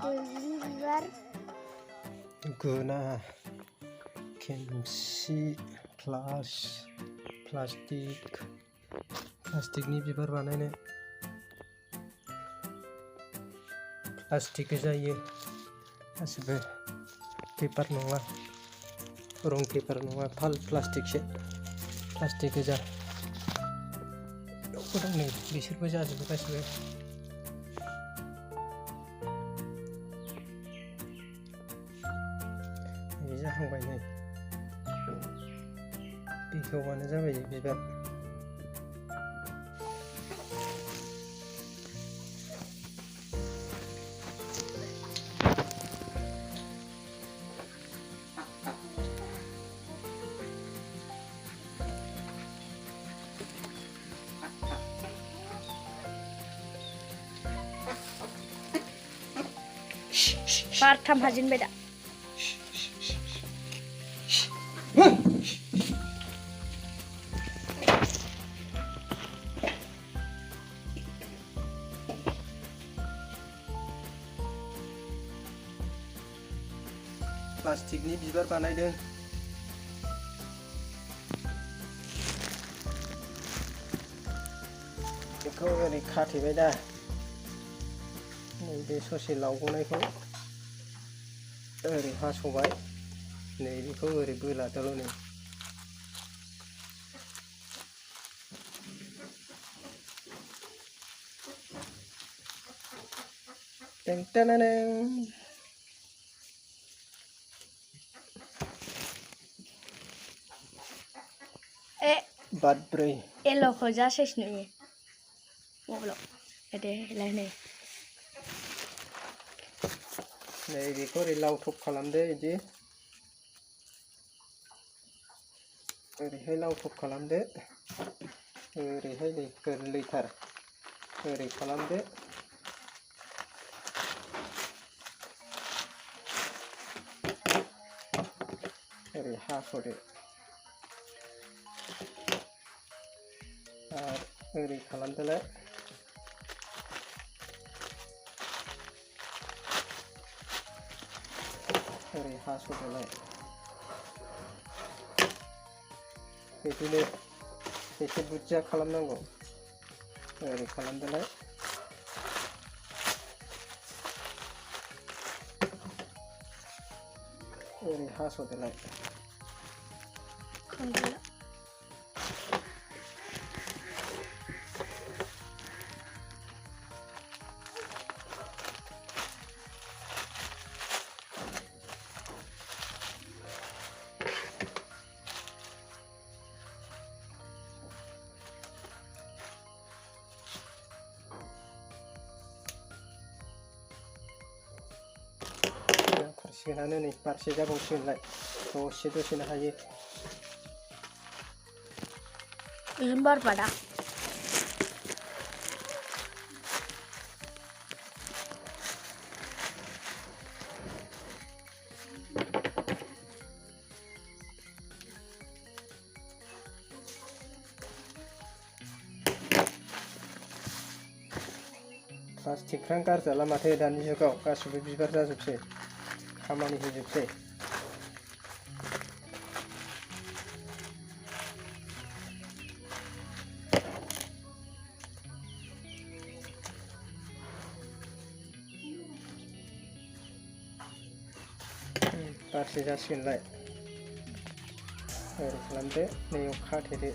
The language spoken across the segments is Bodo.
बिबार गुना खेमसि प्लास्टिकनि बिबार बानायनो प्लास्टिक जायो गासिबो पेपार नङा रं पेपार नङा प्लास्टिकसो प्लास्टिक गोजा नै बिसोरबो जाजोबो गासिबो जाहांबाय नै बेखेवबानो जाबाय बिबार बारथाम हाजेनबाय दा प्लास्टिकनि बिबार बानायदों बेखौ ओरै खाथेबाय दा नैबे ससे लावग'नायखौ ओरै हास'बाय नै बेखौ ओरै बोलादोल' नै टेंटानानें बाद 4 येल्ल'खौ जा साइज नुयो मबाइलाव दे लाय नै बेखौ ओरै लावथब खालामदो इदि ओरैहाय लावथब खालामदो ओरैहाय नै गोरलैथार ओरै खालामदो ओरै हास'दो आरो ओरै खालामदोलाय ओरै हास'दोलाय बिदिनो एसे बुरजा खालामनांगौ ओरै खालामदोलाय ओरै हास'दोलाय सिगोनानो नै बारसे जाबावसिगोनलाय दसेनो हायो बिदिनो बारबा दा प्लास्टिकफ्रानो गारजाला माथो दानि जुगाव गासिबो बिबार जाजोबसै खामानि होजोबसै बारसे जासिगोनलाय ओरै खालामदो नैयाव खाथेदो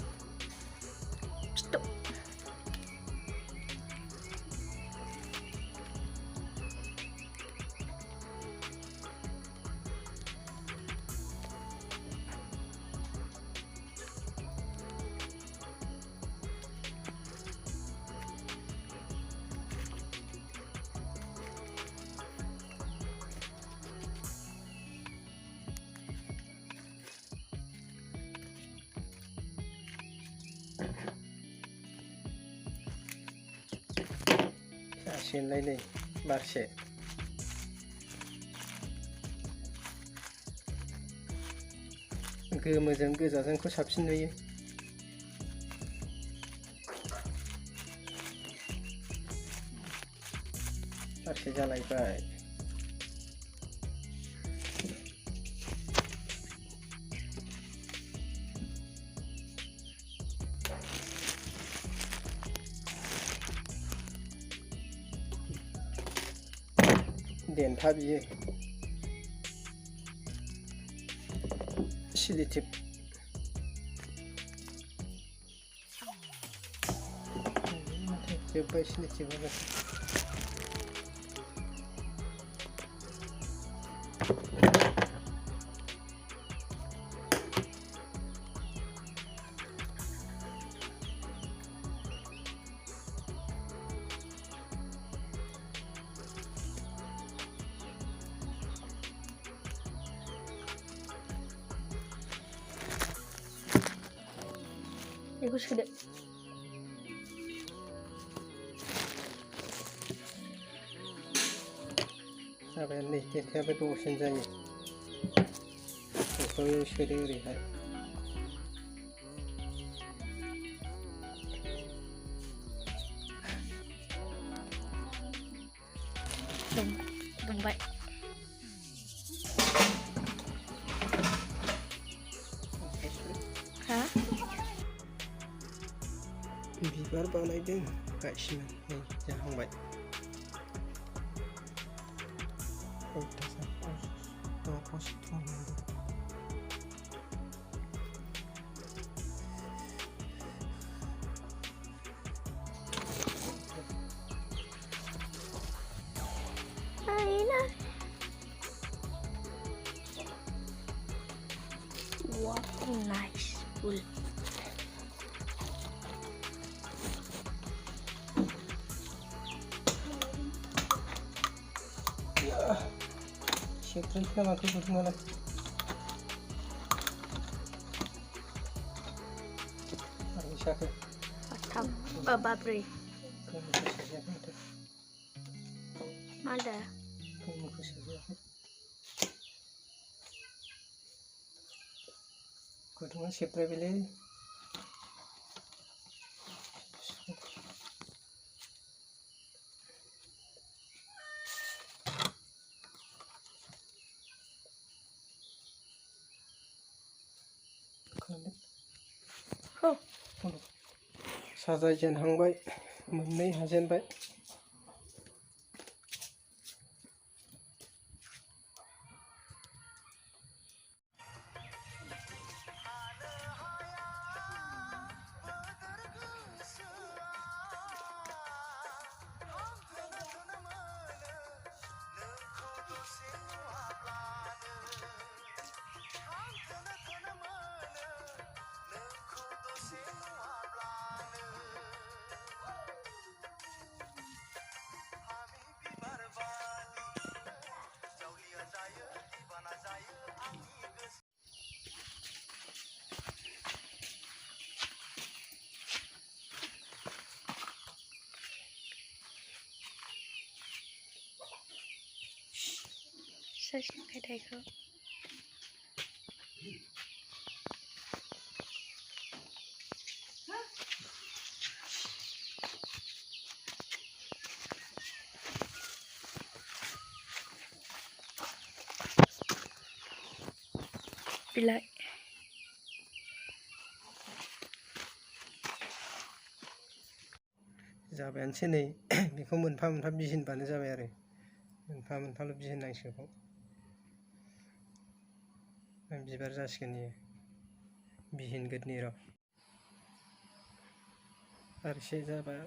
जासिगोनलाय नै बारसे गोमोजों गोजाजोंखौ साबसिन नुयो बारसे जालायबाय देन्था बियो सिलिटिप जोब्बाय सिलिटिपआबो बेखौ सोदो जाबाय नै देन्थायाबो दसेनो जायो बेखौ सोदो ओरैहाय दुंबाय हा बिबार बानायदों गायसिगोन नै जाहांबाय Wow, nice. Cool. सेफ्रेनोसै नामा गुदुङालाय साखो Batam, babri. Ada. गुदुङा सेफ्रेबायलै Oh. साजायजेनहांबाय मोननै हाजेनबाय Sesnya kayak itu. Bila जाबायानोसै नै बेखौ मोनफा मोनफा बिहिनबानो जाबाय आरो मोनफा मोनफाल' बिहिननांसिगौ बिबार जासिगोन इयो बिहिनगोरनि र' फारसे जाबाय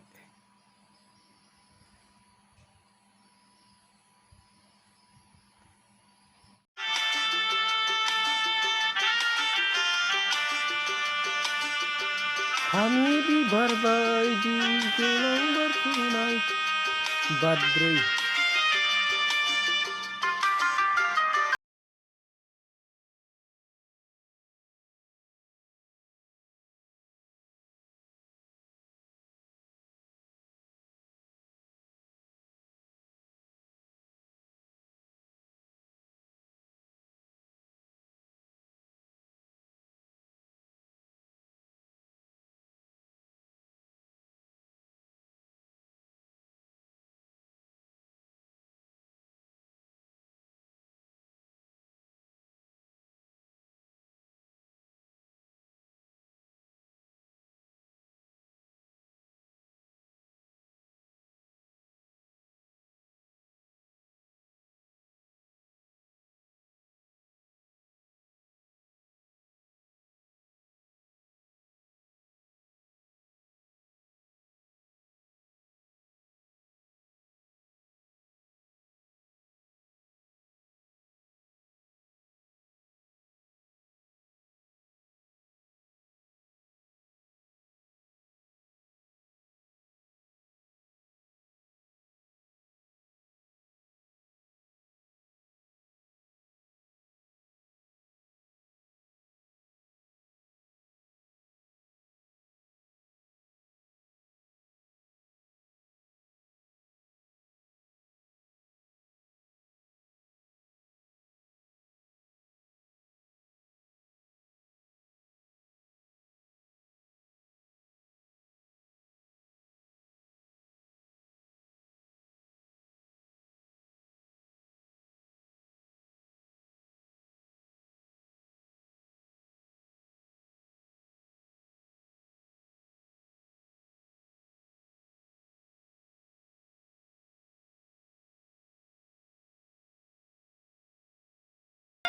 फामि बिबार बायदि गेवलां बारफुनाय बाद्रै